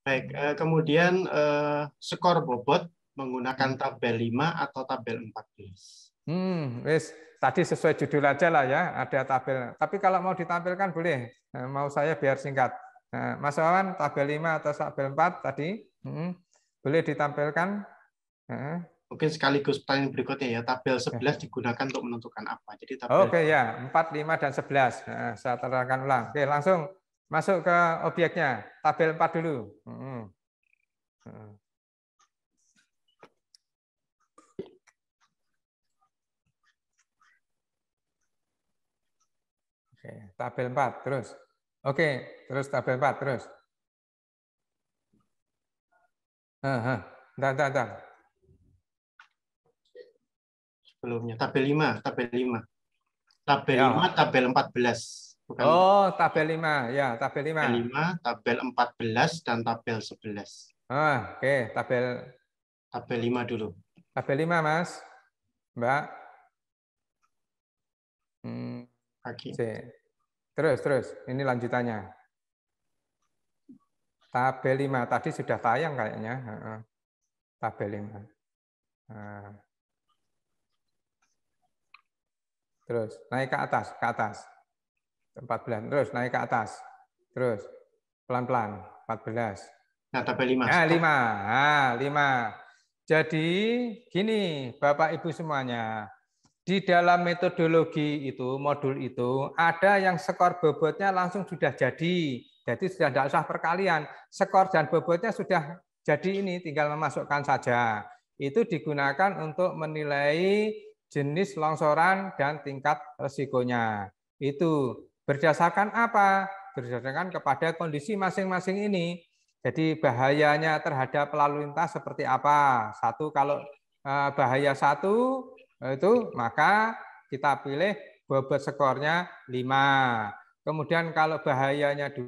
Baik, kemudian skor bobot menggunakan tabel 5 atau tabel 14. Wis tadi sesuai judul aja lah ya, ada tabel. Tapi kalau mau ditampilkan boleh. Mau saya biar singkat. Mas Wawan, tabel 5 atau tabel 4 tadi boleh ditampilkan. Mungkin sekaligus pertanyaan berikutnya ya, tabel 11 digunakan untuk menentukan apa. Jadi tabel Oke ya, 4, 5 dan 11. Saya terangkan ulang. Oke, langsung masuk ke objeknya. Tabel 4 dulu. Oke, tabel 4 terus. Oke, terus tabel 4 terus. Bentar. Sebelumnya tabel 5, tabel 5. Tabel Ya. 5, tabel 14. Bukan Oh, tabel 5. Ya, tabel 5. tabel 5, tabel 14 dan tabel 11. Oke, tabel 5 dulu. Tabel 5, Mas. Mbak. Terus. Ini lanjutannya. Tabel 5. Tadi sudah tayang kayaknya. Tabel 5. Terus, naik ke atas. 14. Terus, naik ke atas. Terus, pelan-pelan. 14. Nah, tabel 5. 5. Jadi, gini, Bapak Ibu semuanya. Di dalam metodologi itu, modul itu, ada yang skor bobotnya langsung sudah jadi. Jadi sudah tidak usah perkalian. Skor dan bobotnya sudah jadi ini, tinggal memasukkan saja. Itu digunakan untuk menilai jenis longsoran dan tingkat resikonya. Itu berdasarkan apa? Berdasarkan kepada kondisi masing-masing ini. Jadi bahayanya terhadap lalu lintas seperti apa? Satu, kalau bahaya 1, itu maka kita pilih bobot skornya 5. Kemudian kalau bahayanya 2,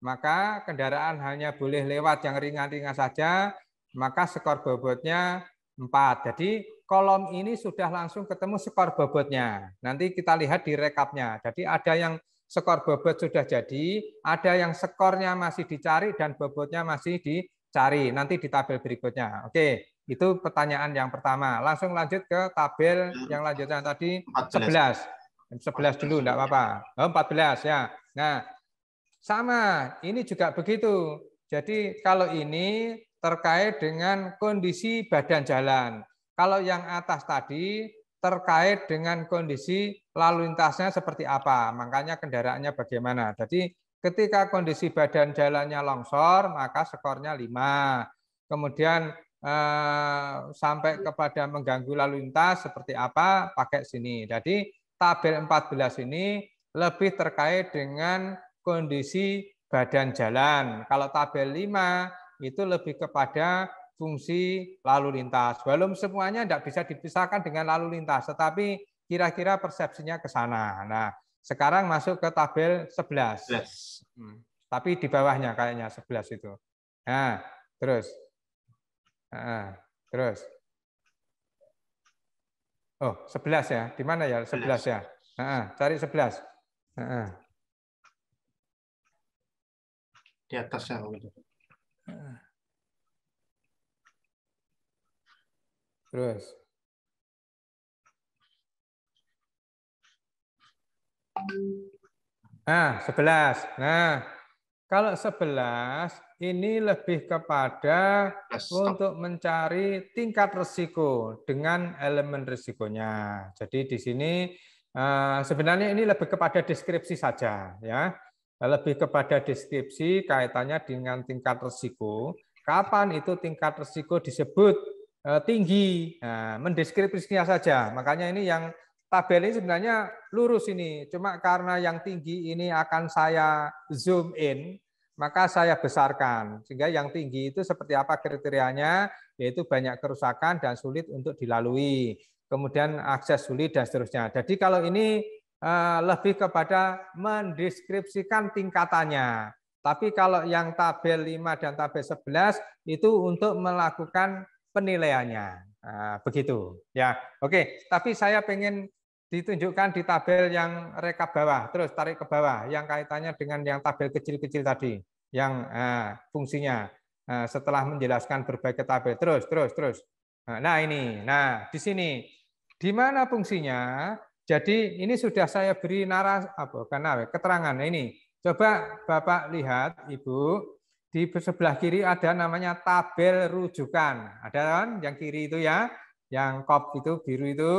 maka kendaraan hanya boleh lewat yang ringan-ringan saja, maka skor bobotnya 4. Jadi kolom ini sudah langsung ketemu skor bobotnya. Nanti kita lihat di rekapnya. Jadi ada yang skor bobot sudah jadi, ada yang skornya masih dicari dan bobotnya masih dicari. Nanti di tabel berikutnya. Oke. Itu pertanyaan yang pertama. Langsung lanjut ke tabel yang lanjutan tadi 11. 11 dulu, enggak apa-apa. 14 ya. Nah, sama. Ini juga begitu. Jadi kalau ini terkait dengan kondisi badan jalan. Kalau yang atas tadi terkait dengan kondisi lalu lintasnya seperti apa. Makanya kendaraannya bagaimana. Jadi ketika kondisi badan jalannya longsor, maka skornya 5. Kemudian sampai kepada mengganggu lalu lintas seperti apa pakai sini. Jadi tabel 14 ini lebih terkait dengan kondisi badan jalan. Kalau tabel 5 itu lebih kepada fungsi lalu lintas. Belum semuanya tidak bisa dipisahkan dengan lalu lintas, tetapi kira-kira persepsinya ke sana. Nah, sekarang masuk ke tabel 11. Tapi di bawahnya kayaknya 11 itu. Nah, terus. Terus. Oh, 11 ya. Di mana ya 11 ya? Cari 11. Di atasnya. Terus. Nah, 11. Nah, kalau 11 ini lebih kepada untuk mencari tingkat risiko dengan elemen risikonya. Jadi di sini sebenarnya ini lebih kepada deskripsi saja ya. Lebih kepada deskripsi kaitannya dengan tingkat risiko. Kapan itu tingkat risiko disebut tinggi? Nah, mendeskripsinya saja. Makanya ini yang tabel ini sebenarnya lurus ini, cuma karena yang tinggi ini akan saya zoom in, maka saya besarkan. Sehingga yang tinggi itu seperti apa kriterianya, yaitu banyak kerusakan dan sulit untuk dilalui. Kemudian akses sulit dan seterusnya. Jadi kalau ini lebih kepada mendeskripsikan tingkatannya. Tapi kalau yang tabel 5 dan tabel 11 itu untuk melakukan penilaiannya. Nah, begitu ya. Oke, tapi saya pengen ditunjukkan di tabel yang rekap bawah, terus tarik ke bawah, yang kaitannya dengan yang tabel kecil-kecil tadi. yang fungsinya. Setelah menjelaskan berbagai tabel, terus. Nah ini, di sini, di mana fungsinya? Jadi ini sudah saya beri keterangan. Nah, ini coba Bapak lihat, Ibu, di sebelah kiri ada namanya tabel rujukan. Ada kan yang kiri itu ya, yang kop itu biru itu.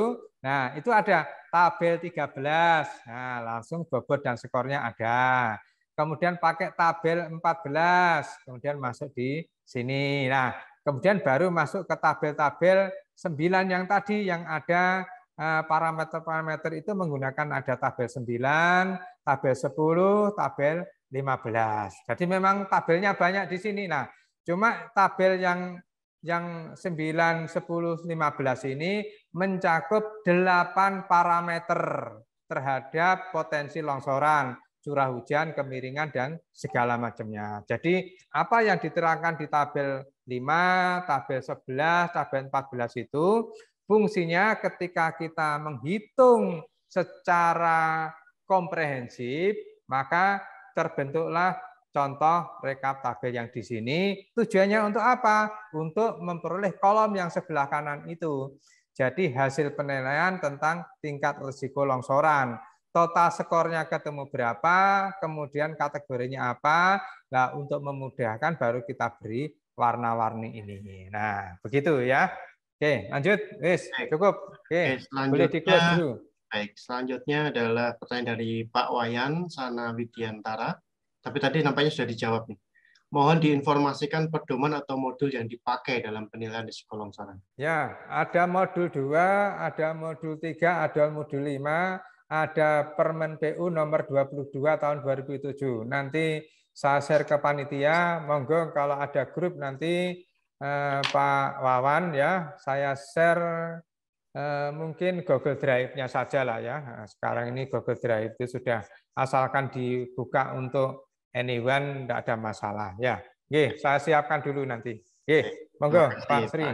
Nah, itu ada tabel 13. Nah, langsung bobot dan skornya ada. Kemudian pakai tabel 14, kemudian masuk di sini. Nah, kemudian baru masuk ke tabel-tabel 9 yang tadi yang ada parameter-parameter itu menggunakan ada tabel 9, tabel 10, tabel 15. Jadi memang tabelnya banyak di sini. Nah, cuma tabel yang 9, 10, 15 ini mencakup 8 parameter terhadap potensi longsoran, curah hujan, kemiringan, dan segala macamnya. Jadi apa yang diterangkan di tabel 5, tabel 11, tabel 14 itu fungsinya ketika kita menghitung secara komprehensif, maka terbentuklah contoh rekap tabel yang di sini. Tujuannya untuk apa? Untuk memperoleh kolom yang sebelah kanan itu. Jadi hasil penilaian tentang tingkat risiko longsoran. Total skornya ketemu berapa, kemudian kategorinya apa. Nah, untuk memudahkan baru kita beri warna-warni ini. Nah, begitu ya. Oke, lanjut. Wis, cukup. Oke, boleh di-close dulu. Baik, selanjutnya adalah pertanyaan dari Pak Wayan Sana Widiantara. Tapi tadi nampaknya sudah dijawab nih. Mohon diinformasikan pedoman atau modul yang dipakai dalam penilaian risiko longsoran. Ya, ada modul 2, ada modul 3, ada modul 5, ada Permen PU nomor 22 tahun 2007. Nanti saya share ke panitia, monggo kalau ada grup nanti Pak Wawan ya, saya share mungkin Google Drive-nya saja lah ya. Sekarang ini Google Drive itu sudah asalkan dibuka untuk anyone, tidak ada masalah ya. Oke, saya siapkan dulu nanti. Oke, monggo Pak Sri.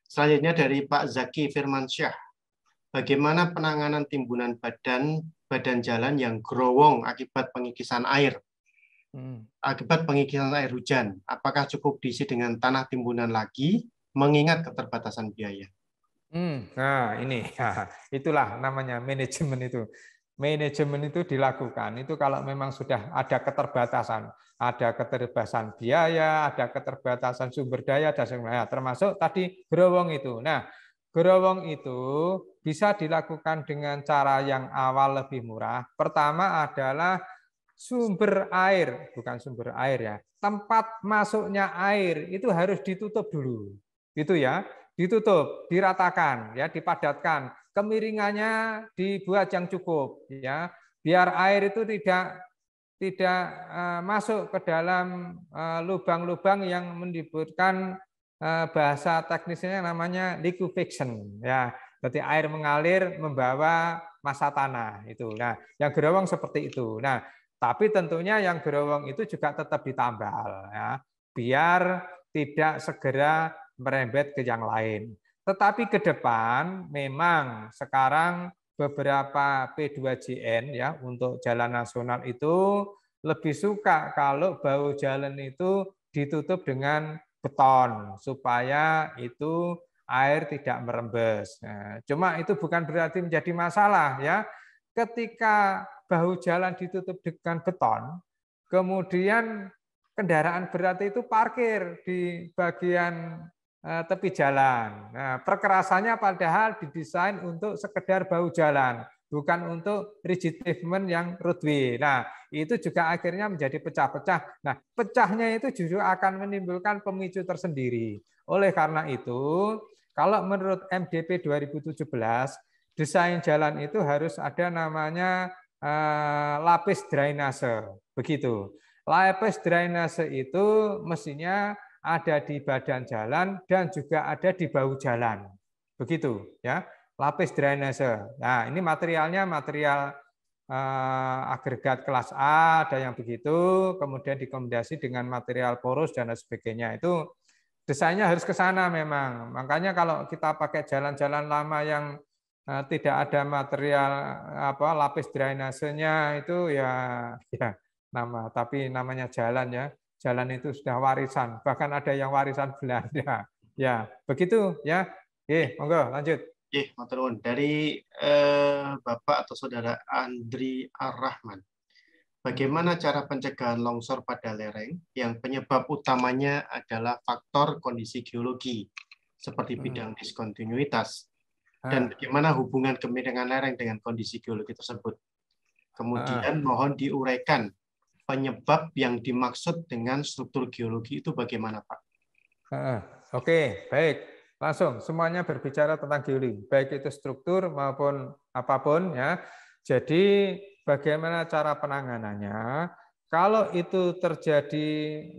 Selanjutnya dari Pak Zaki Firmansyah. Bagaimana penanganan timbunan badan jalan yang growong akibat pengikisan air? Akibat pengikisan air hujan, apakah cukup diisi dengan tanah timbunan lagi, mengingat keterbatasan biaya? Nah ini, itulah namanya manajemen itu. Manajemen itu dilakukan, itu kalau memang sudah ada keterbatasan biaya, ada keterbatasan sumber daya, dan sebagainya, termasuk tadi growong itu. Nah, growong itu bisa dilakukan dengan cara yang awal lebih murah. Pertama adalah sumber air, bukan sumber air ya, tempat masuknya air itu harus ditutup dulu. Itu ya, ditutup, diratakan, ya, dipadatkan. Kemiringannya dibuat yang cukup, ya, biar air itu tidak masuk ke dalam lubang-lubang yang menimbulkan bahasa teknisnya namanya liquefaction, ya. Jadi air mengalir membawa massa tanah itu. Nah, yang gerowong seperti itu. Nah, tapi tentunya yang gerowong itu juga tetap ditambal, ya, biar tidak segera merembet ke yang lain. Tetapi ke depan memang sekarang beberapa P2JN ya untuk jalan nasional itu lebih suka kalau bahu jalan itu ditutup dengan beton supaya itu air tidak merembes. Nah, cuma itu bukan berarti menjadi masalah ya. Ketika bahu jalan ditutup dengan beton, kemudian kendaraan berat itu parkir di bagian tepi jalan. Nah, perkerasannya padahal didesain untuk sekedar bahu jalan, bukan untuk rigid pavement yang roadway. Nah, itu juga akhirnya menjadi pecah-pecah. Nah, pecahnya itu justru akan menimbulkan pemicu tersendiri. Oleh karena itu, kalau menurut MDP 2017, desain jalan itu harus ada namanya lapis drainase. Begitu. Lapis drainase itu mestinya ada di badan jalan dan juga ada di bahu jalan. Begitu ya. Lapis drainase. Nah, ini materialnya material agregat kelas A, ada yang begitu, kemudian dikombinasi dengan material poros dan sebagainya. Itu desainnya harus ke sana memang. Makanya kalau kita pakai jalan-jalan lama yang tidak ada material lapis drainasenya itu ya nama, tapi namanya jalan ya. Jalan itu sudah warisan, bahkan ada yang warisan Belanda. Ya, begitu ya. Oke, monggo lanjut. Matur nuwun. Dari Bapak atau Saudara Andri Ar-Rahman. Bagaimana cara pencegahan longsor pada lereng yang penyebab utamanya adalah faktor kondisi geologi seperti bidang diskontinuitas, dan bagaimana hubungan kemiringan lereng dengan kondisi geologi tersebut. Kemudian mohon diuraikan penyebab yang dimaksud dengan struktur geologi itu bagaimana, Pak? Oke, baik. Langsung semuanya berbicara tentang geologi, baik itu struktur maupun apapun ya. Jadi bagaimana cara penanganannya? Kalau itu terjadi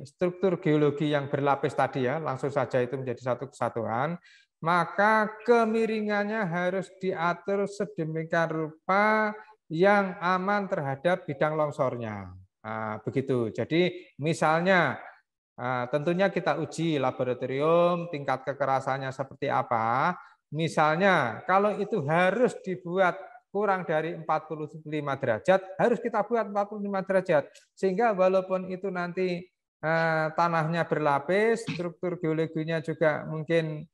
struktur geologi yang berlapis tadi ya, langsung saja itu menjadi satu kesatuan, maka kemiringannya harus diatur sedemikian rupa yang aman terhadap bidang longsornya. Nah, begitu. Jadi misalnya tentunya kita uji laboratorium tingkat kekerasannya seperti apa. Misalnya kalau itu harus dibuat kurang dari 45 derajat, harus kita buat 45 derajat. Sehingga walaupun itu nanti tanahnya berlapis, struktur geologinya juga mungkin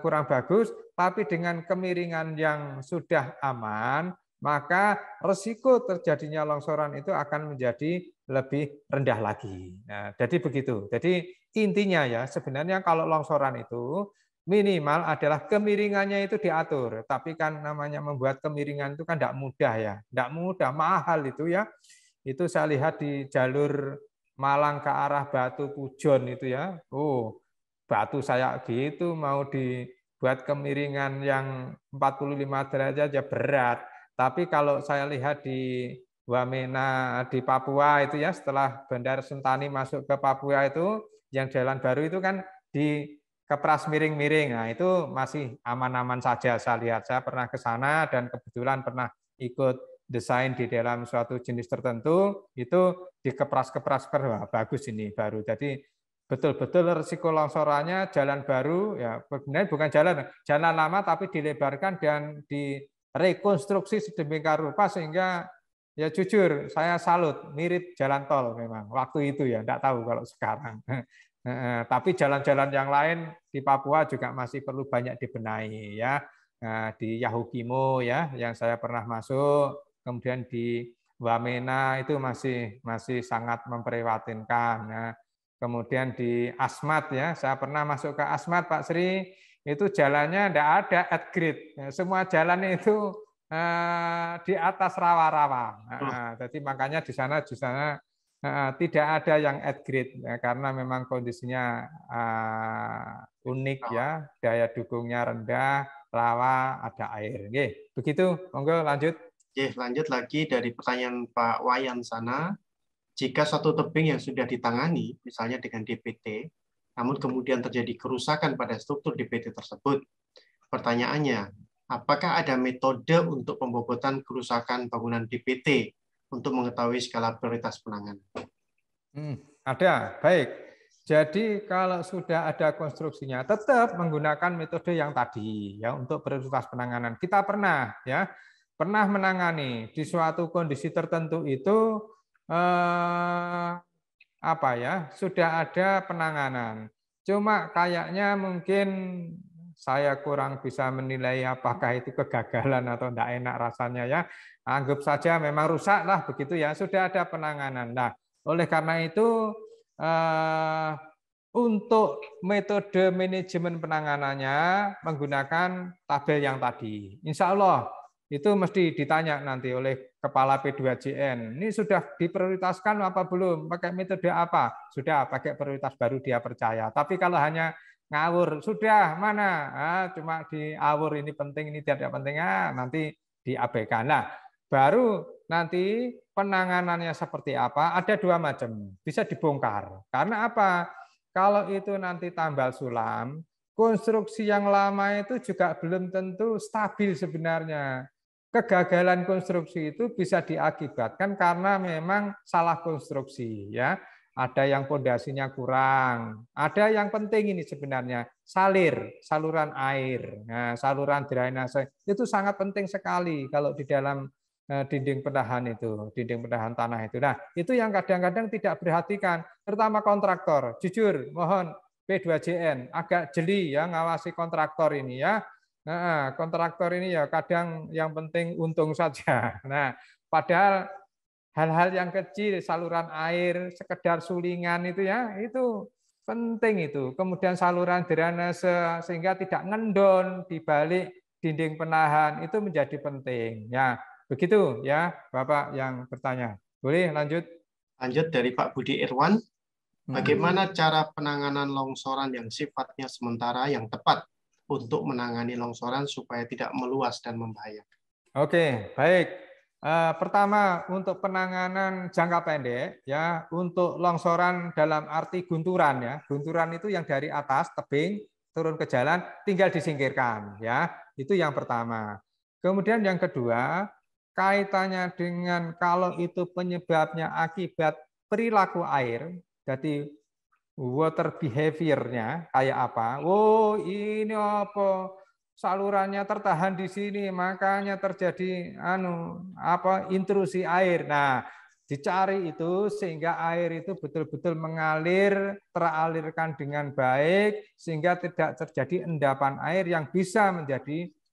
kurang bagus, tapi dengan kemiringan yang sudah aman, maka resiko terjadinya longsoran itu akan menjadi lebih rendah lagi. Nah, jadi begitu. Jadi intinya ya sebenarnya kalau longsoran itu minimal adalah kemiringannya itu diatur. Tapi kan namanya membuat kemiringan itu kan tidak mudah ya. Tidak mudah, mahal itu ya. Itu saya lihat di jalur Malang ke arah Batu Pujon itu ya. Oh, batu saya gitu mau dibuat kemiringan yang 45 derajat ya berat. Tapi kalau saya lihat di Wamena di Papua itu ya, setelah Bandar Sentani masuk ke Papua itu, yang jalan baru itu kan di kepras miring-miring. Nah, itu masih aman-aman saja saya lihat. Saya pernah ke sana dan kebetulan pernah ikut desain di dalam suatu jenis tertentu, itu dikepras-kepras, bagus ini baru. Jadi betul-betul risiko longsorannya jalan baru, ya sebenarnya bukan jalan lama tapi dilebarkan dan direkonstruksi sedemikian rupa sehingga ya jujur, saya salut, mirip jalan tol memang waktu itu ya, enggak tahu kalau sekarang. Tapi jalan-jalan yang lain di Papua juga masih perlu banyak dibenahi ya. Nah, di Yahukimo ya, yang saya pernah masuk, kemudian di Wamena itu masih sangat memprihatinkan. Nah, kemudian di Asmat ya, saya pernah masuk ke Asmat Pak Sri, itu jalannya enggak ada at grade. Semua jalan itu di atas rawa-rawa. Jadi makanya di sana tidak ada yang at grade ya, karena memang kondisinya unik ya, daya dukungnya rendah, rawa, ada air. Oke, begitu. Monggo lanjut. Oke, lanjut lagi dari pertanyaan Pak Wayan sana. Jika suatu tebing yang sudah ditangani, misalnya dengan DPT, namun kemudian terjadi kerusakan pada struktur DPT tersebut, pertanyaannya, apakah ada metode untuk pembobotan kerusakan bangunan DPT untuk mengetahui skala prioritas penanganan? Ada, baik. Jadi kalau sudah ada konstruksinya, tetap menggunakan metode yang tadi ya untuk prioritas penanganan. Kita pernah menangani di suatu kondisi tertentu itu sudah ada penanganan. Cuma kayaknya mungkin saya kurang bisa menilai apakah itu kegagalan atau tidak enak rasanya ya. Anggap saja memang rusak lah begitu ya, sudah ada penanganan. Nah, oleh karena itu untuk metode manajemen penanganannya menggunakan tabel yang tadi. Insya Allah itu mesti ditanya nanti oleh kepala P2JN. Ini sudah diprioritaskan apa belum? Pakai metode apa? Sudah pakai prioritas baru dia percaya. Tapi kalau hanya ngawur, sudah mana? Cuma diawur ini penting, ini tidak penting, nanti diabaikan. Nah, baru nanti penanganannya seperti apa? Ada dua macam, bisa dibongkar. Karena apa? Kalau itu nanti tambal sulam, konstruksi yang lama itu juga belum tentu stabil sebenarnya. Kegagalan konstruksi itu bisa diakibatkan karena memang salah konstruksi ya. Ada yang pondasinya kurang, ada yang penting ini sebenarnya saluran air. Nah, saluran drainase itu sangat penting sekali kalau di dalam dinding penahan tanah itu. Nah, itu yang kadang-kadang tidak perhatikan, terutama kontraktor. Jujur, mohon P2JN agak jeli ya ngawasi kontraktor ini ya. Nah, kontraktor ini ya kadang yang penting untung saja. Nah, padahal hal-hal yang kecil, saluran air, sekedar sulingan itu ya, itu penting itu. Kemudian saluran drainase sehingga tidak ngendon di balik dinding penahan itu menjadi penting. Ya, begitu ya, Bapak yang bertanya. Boleh lanjut? Lanjut dari Pak Budi Irwan. Bagaimana cara penanganan longsoran yang sifatnya sementara yang tepat untuk menangani longsoran supaya tidak meluas dan membahayakan? Oke, baik. Pertama untuk penanganan jangka pendek ya, untuk longsoran dalam arti gunturan ya. Gunturan itu yang dari atas tebing turun ke jalan tinggal disingkirkan ya. Itu yang pertama. Kemudian yang kedua, kaitannya dengan kalau itu penyebabnya akibat perilaku air, jadi water behavior-nya kayak apa? Oh, ini apa? Salurannya tertahan di sini, makanya terjadi intrusi air. Nah, dicari itu sehingga air itu betul-betul mengalir, teralirkan dengan baik sehingga tidak terjadi endapan air yang bisa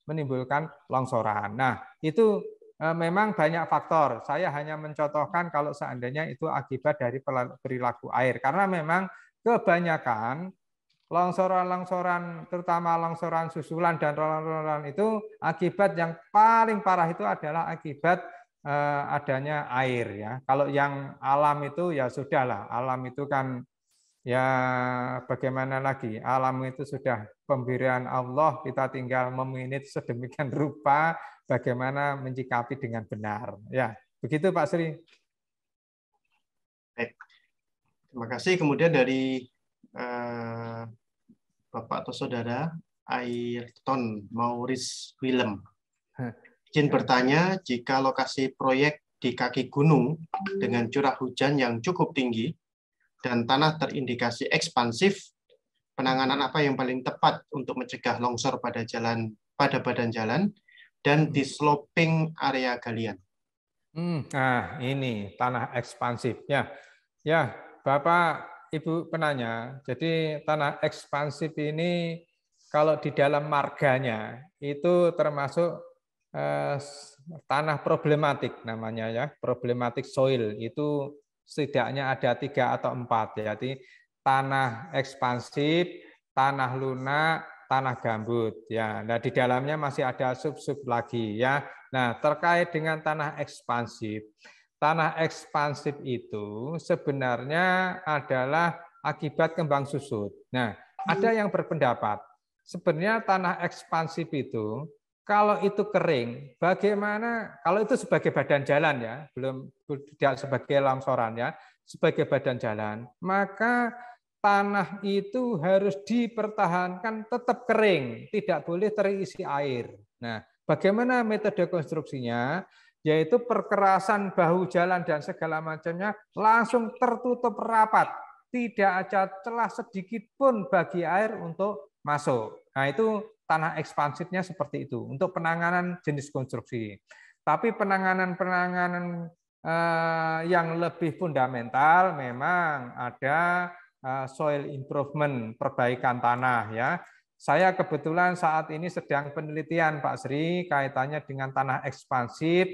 menimbulkan longsoran. Nah, itu memang banyak faktor. Saya hanya mencontohkan kalau seandainya itu akibat dari perilaku air karena memang kebanyakan longsoran-longsoran, terutama longsoran susulan dan rolan-rolan itu akibat yang paling parah itu adalah akibat adanya air ya. Kalau yang alam itu ya sudahlah, alam itu kan ya bagaimana lagi? Alam itu sudah pemberian Allah, kita tinggal memanage sedemikian rupa bagaimana menyikapi dengan benar. Ya, begitu Pak Sri. Baik. Terima kasih. Kemudian dari Bapak atau Saudara Ayrton Maurice Willem. Izin bertanya, jika lokasi proyek di kaki gunung dengan curah hujan yang cukup tinggi dan tanah terindikasi ekspansif, penanganan apa yang paling tepat untuk mencegah longsor pada badan jalan dan di sloping area galian? Nah, ini tanah ekspansif ya. Ya, Bapak Ibu penanya, jadi tanah ekspansif ini kalau di dalam marganya itu termasuk tanah problematik namanya ya, problematik soil itu setidaknya ada 3 atau 4 ya. Jadi tanah ekspansif, tanah lunak, tanah gambut ya. Nah, di dalamnya masih ada sub-sub lagi ya. Nah, terkait dengan tanah ekspansif. Tanah ekspansif itu sebenarnya adalah akibat kembang susut. Nah, ada yang berpendapat sebenarnya tanah ekspansif itu kalau itu kering, bagaimana kalau itu sebagai badan jalan ya, belum tidak sebagai longsoran ya, sebagai badan jalan, maka tanah itu harus dipertahankan tetap kering, tidak boleh terisi air. Nah, bagaimana metode konstruksinya? Yaitu perkerasan bahu jalan dan segala macamnya langsung tertutup rapat, tidak ada celah sedikit pun bagi air untuk masuk. Nah, itu tanah ekspansifnya seperti itu untuk penanganan jenis konstruksi. Tapi penanganan yang lebih fundamental memang ada soil improvement, perbaikan tanah ya. Saya kebetulan saat ini sedang penelitian Pak Sri kaitannya dengan tanah ekspansif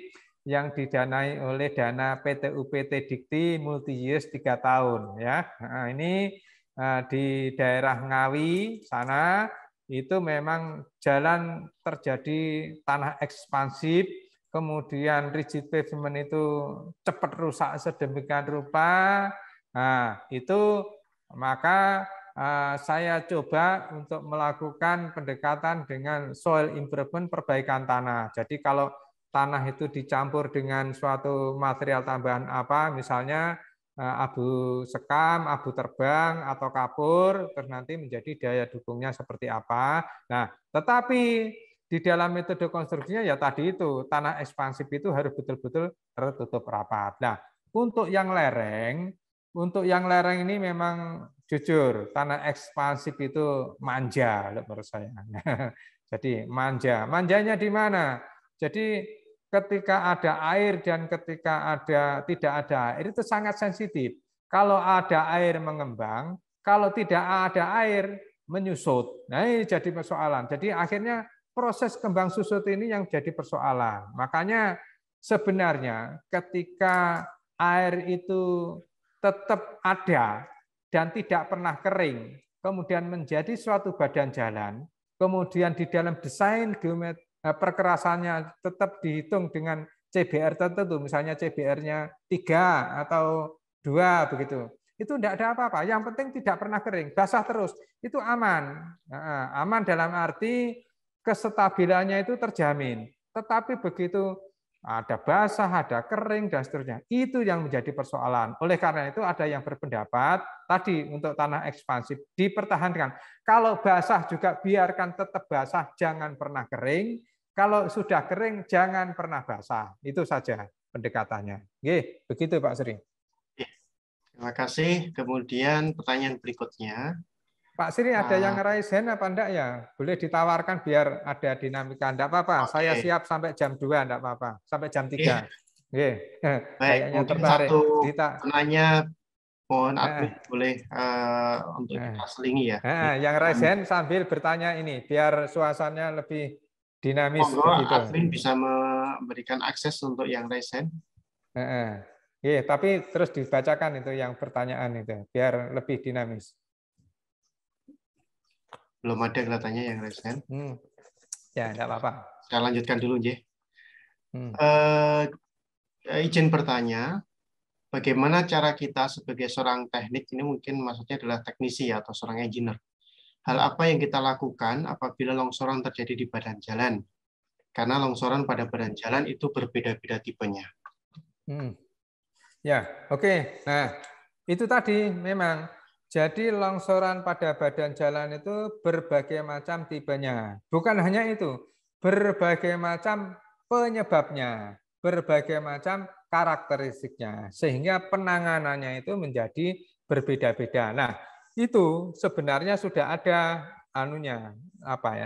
yang didanai oleh dana PT UPT Dikti multi years 3 tahun ya. Nah, ini di daerah Ngawi sana itu memang jalan terjadi tanah ekspansif, kemudian rigid pavement itu cepat rusak sedemikian rupa. Nah, itu maka saya coba untuk melakukan pendekatan dengan soil improvement, perbaikan tanah. Jadi kalau tanah itu dicampur dengan suatu material tambahan apa, misalnya abu sekam, abu terbang, atau kapur, terus nanti menjadi daya dukungnya seperti apa. Nah, tetapi di dalam metode konstruksinya ya tadi itu, tanah ekspansif itu harus betul-betul tertutup rapat. Nah, untuk yang lereng ini memang jujur, tanah ekspansif itu manja menurut saya. Jadi manja. Manjanya di mana? Jadi ketika ada air dan ketika tidak ada air itu sangat sensitif. Kalau ada air mengembang, kalau tidak ada air menyusut. Nah, ini jadi persoalan. Jadi akhirnya proses kembang susut ini yang jadi persoalan. Makanya sebenarnya ketika air itu tetap ada dan tidak pernah kering, kemudian menjadi suatu badan jalan, kemudian di dalam desain perkerasannya tetap dihitung dengan CBR tertentu, misalnya CBR-nya 3 atau 2 begitu. Itu tidak ada apa-apa. Yang penting tidak pernah kering, basah terus. Itu aman. Aman dalam arti kestabilannya itu terjamin. Tetapi begitu ada basah, ada kering, dan seterusnya. Itu yang menjadi persoalan. Oleh karena itu ada yang berpendapat, tadi untuk tanah ekspansif dipertahankan. Kalau basah juga biarkan tetap basah, jangan pernah kering. Kalau sudah kering, jangan pernah basah. Itu saja pendekatannya. Oke, begitu Pak Sri. Terima kasih. Kemudian pertanyaan berikutnya. Pak Sri ada yang raise hand apa enggak ya? Boleh ditawarkan biar ada dinamika. Enggak apa-apa. Okay. Saya siap sampai jam 2 enggak apa-apa. Sampai jam 3. Oke. Baik, kayaknya mungkin tertarik. satu penanya mohon admin boleh untuk kita selingi ya. Yang raise hand sambil bertanya ini biar suasananya lebih dinamis. Monggo begitu. admin bisa memberikan akses untuk yang raise hand. Tapi terus dibacakan itu yang pertanyaan itu biar lebih dinamis. Belum ada kelihatannya yang raise hand. Ya, enggak apa-apa. Saya lanjutkan dulu, Nje. Izin bertanya, bagaimana cara kita sebagai seorang teknik, ini mungkin maksudnya adalah teknisi atau seorang engineer. Hal apa yang kita lakukan apabila longsoran terjadi di badan jalan? Karena longsoran pada badan jalan itu berbeda-beda tipenya. Ya, oke. Nah, itu tadi memang. Jadi longsoran pada badan jalan itu berbagai macam tipenya. Bukan hanya itu, berbagai macam penyebabnya, berbagai macam karakteristiknya, sehingga penanganannya itu menjadi berbeda-beda. Nah, itu sebenarnya sudah ada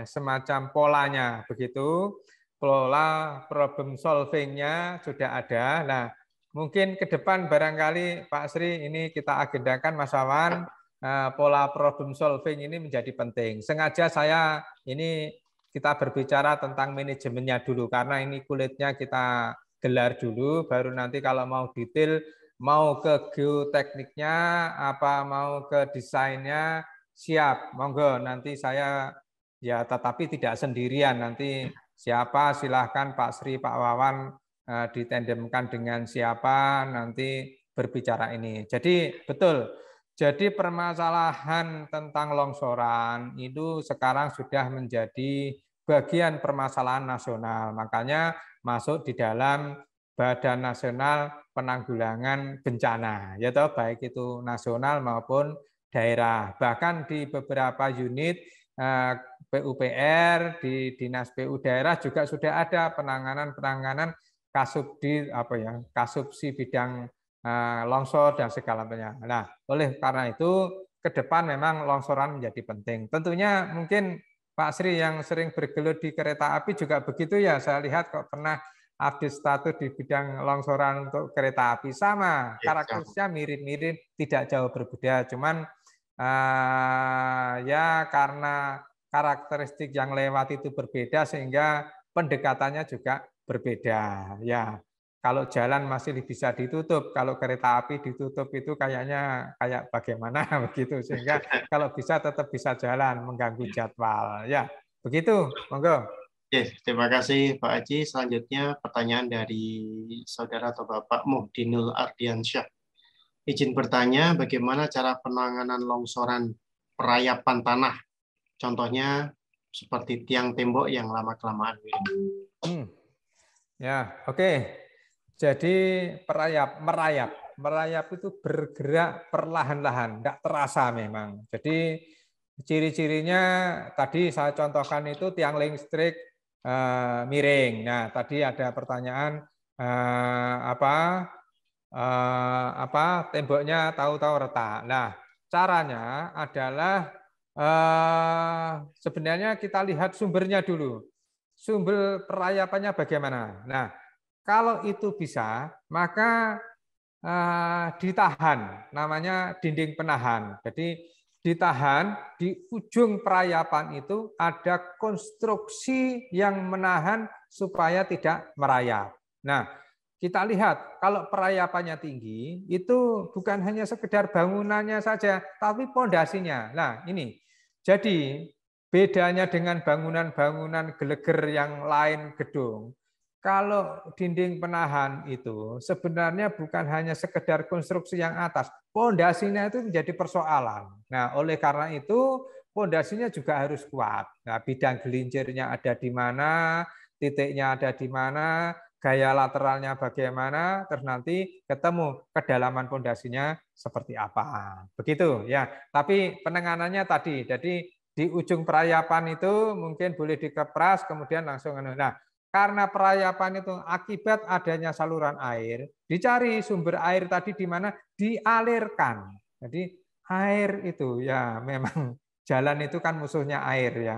semacam polanya begitu. Pola problem solving-nya sudah ada. Nah, mungkin ke depan barangkali Pak Sri ini kita agendakan Mas Wawan, pola problem solving ini menjadi penting. Sengaja saya ini kita berbicara tentang manajemennya dulu karena ini kulitnya kita gelar dulu, baru nanti kalau mau detail, mau ke geotekniknya, apa mau ke desainnya, siap, monggo nanti saya ya tetapi tidak sendirian, nanti siapa silahkan Pak Sri, Pak Wawan ditandemkan dengan siapa nanti berbicara ini. Jadi betul. Jadi permasalahan tentang longsoran itu sekarang sudah menjadi bagian permasalahan nasional. Makanya masuk di dalam Badan Nasional Penanggulangan Bencana, yaitu baik itu nasional maupun daerah. Bahkan di beberapa unit PUPR di Dinas PU daerah juga sudah ada penanganan kasubsi bidang longsor dan segala macamnya. Nah, oleh karena itu ke depan memang longsoran menjadi penting. Tentunya mungkin Pak Sri yang sering bergelut di kereta api juga begitu ya. Saya lihat kok pernah update status di bidang longsoran untuk kereta api sama. Karakteristiknya mirip-mirip, tidak jauh berbeda. Cuman ya karena karakteristik yang lewat itu berbeda sehingga pendekatannya juga berbeda. Ya, kalau jalan masih bisa ditutup, kalau kereta api ditutup itu kayaknya kayak bagaimana begitu, sehingga kalau bisa tetap bisa jalan, mengganggu jadwal. Ya, begitu. Monggo. Oke, terima kasih Pak Haji. Selanjutnya pertanyaan dari saudara atau Bapak Muhdinul Ardiansyah. Izin bertanya, bagaimana cara penanganan longsoran perayapan tanah? Contohnya seperti tiang tembok yang lama-kelamaan. Ya, oke. Jadi merayap itu bergerak perlahan-lahan, tidak terasa memang. Jadi ciri-cirinya tadi saya contohkan itu tiang listrik miring. Nah, tadi ada pertanyaan temboknya tahu-tahu retak. Nah, caranya adalah sebenarnya kita lihat sumbernya dulu. Sumber perayapannya bagaimana? Nah, kalau itu bisa, maka ditahan, namanya dinding penahan. Jadi ditahan di ujung perayapan itu ada konstruksi yang menahan supaya tidak merayap. Nah, kita lihat kalau perayapannya tinggi itu bukan hanya sekedar bangunannya saja, tapi pondasinya. Nah, ini. Jadi bedanya dengan bangunan-bangunan geleger yang lain gedung. Kalau dinding penahan itu sebenarnya bukan hanya sekedar konstruksi yang atas, pondasinya itu menjadi persoalan. Nah, oleh karena itu pondasinya juga harus kuat. Nah, bidang gelincirnya ada di mana, titiknya ada di mana, gaya lateralnya bagaimana, terus nanti ketemu kedalaman pondasinya seperti apa. Begitu ya. Tapi penanganannya tadi, jadi di ujung perayapan itu mungkin boleh dikepras kemudian langsung. Nah, karena perayapan itu akibat adanya saluran air, dicari sumber air tadi di mana dialirkan. Jadi air itu ya memang jalan itu kan musuhnya air ya.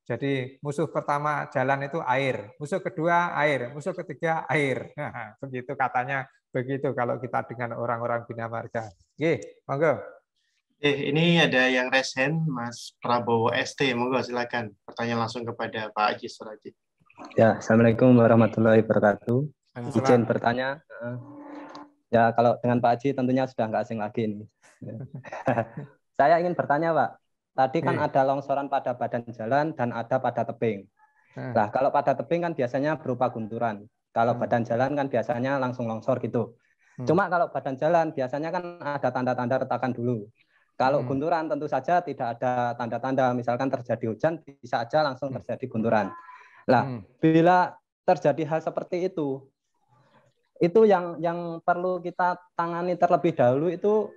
Jadi musuh pertama jalan itu air, musuh kedua air, musuh ketiga air. Begitu katanya, begitu kalau kita dengan orang-orang Bina Marga. Oke, monggo. Ini ada yang raise hand, Mas Prabowo ST. Monggo silakan. Pertanyaan langsung kepada Pak Haji Suraji. Ya, Assalamualaikum warahmatullahi wabarakatuh. Izin bertanya. Ya, kalau dengan Pak Haji tentunya sudah nggak asing lagi ini. Saya ingin bertanya, Pak. Tadi kan ada longsoran pada badan jalan dan ada pada tebing. Nah, kalau pada tebing kan biasanya berupa gunturan. Kalau badan jalan kan biasanya langsung longsor gitu. Cuma kalau badan jalan biasanya kan ada tanda-tanda retakan dulu. Kalau gunturan tentu saja tidak ada tanda-tanda. Misalkan terjadi hujan bisa aja langsung terjadi gunturan. Nah, bila terjadi hal seperti itu yang perlu kita tangani terlebih dahulu itu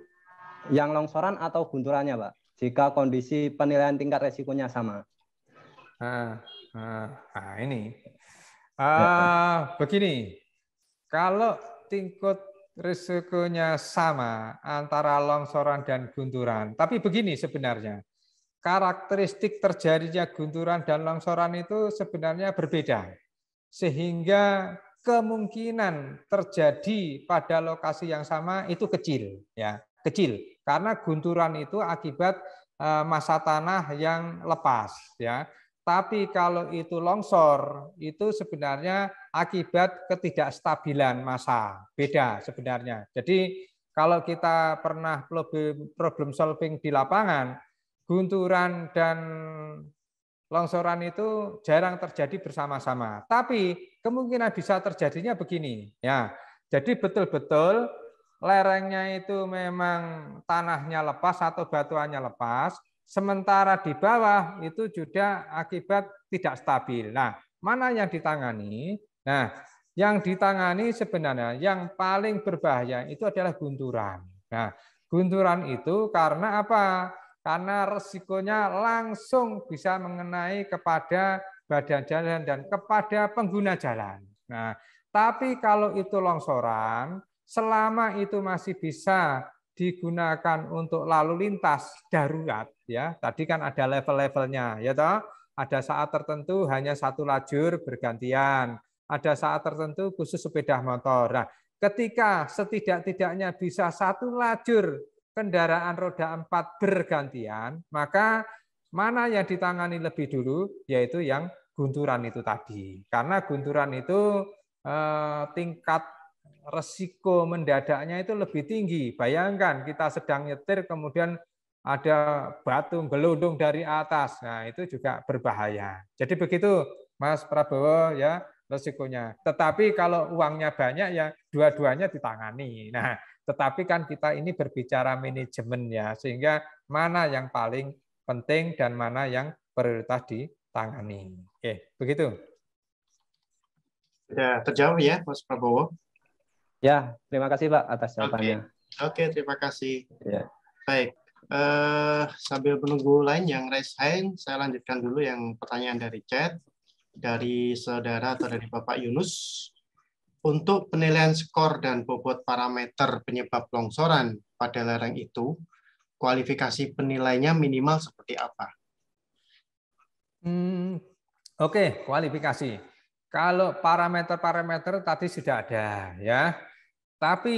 yang longsoran atau gunturannya, Pak? Jika kondisi penilaian tingkat resikonya sama. Ini. Begini, kalau tingkat risikonya sama antara longsoran dan gunturan, tapi begini sebenarnya. Karakteristik terjadinya gunturan dan longsoran itu sebenarnya berbeda. Sehingga kemungkinan terjadi pada lokasi yang sama itu kecil, ya, kecil. Karena gunturan itu akibat massa tanah yang lepas, ya. Tapi kalau itu longsor, itu sebenarnya akibat ketidakstabilan massa. Beda sebenarnya. Jadi kalau kita pernah problem solving di lapangan, gunturan dan longsoran itu jarang terjadi bersama-sama. Tapi kemungkinan bisa terjadinya begini. Ya, jadi betul-betul lerengnya itu memang tanahnya lepas atau batuannya lepas, sementara di bawah itu juga akibat tidak stabil. Nah, mana yang ditangani? Nah, yang ditangani sebenarnya yang paling berbahaya itu adalah gunturan. Nah, gunturan itu karena apa? Karena resikonya langsung bisa mengenai kepada badan jalan dan kepada pengguna jalan. Nah, tapi kalau itu longsoran, selama itu masih bisa digunakan untuk lalu lintas darurat, ya. Tadi kan ada level-levelnya, ya toh. Ada saat tertentu hanya satu lajur bergantian, ada saat tertentu khusus sepeda motor. Nah, ketika setidak-tidaknya bisa satu lajur kendaraan roda 4 bergantian, maka mana yang ditangani lebih dulu, yaitu yang gunturan itu tadi. Karena gunturan itu tingkat resiko mendadaknya itu lebih tinggi. Bayangkan kita sedang nyetir, kemudian ada batu gelundung dari atas. Nah, itu juga berbahaya. Jadi begitu, Mas Prabowo, ya, resikonya. Tetapi kalau uangnya banyak, ya dua-duanya ditangani. Nah, tetapi kan kita ini berbicara manajemen ya, sehingga mana yang paling penting dan mana yang prioritas ditangani. Oke, begitu. Ya, terjawab ya, Mas Prabowo. Ya, terima kasih Pak atas jawabannya. Oke, terima kasih. Ya. Baik, sambil menunggu lain yang raise hand, saya lanjutkan dulu yang pertanyaan dari chat, dari saudara atau dari Bapak Yunus. Untuk penilaian skor dan bobot parameter penyebab longsoran pada lereng itu, kualifikasi penilainya minimal seperti apa? Oke, kualifikasi. Kalau parameter-parameter tadi sudah ada ya. Tapi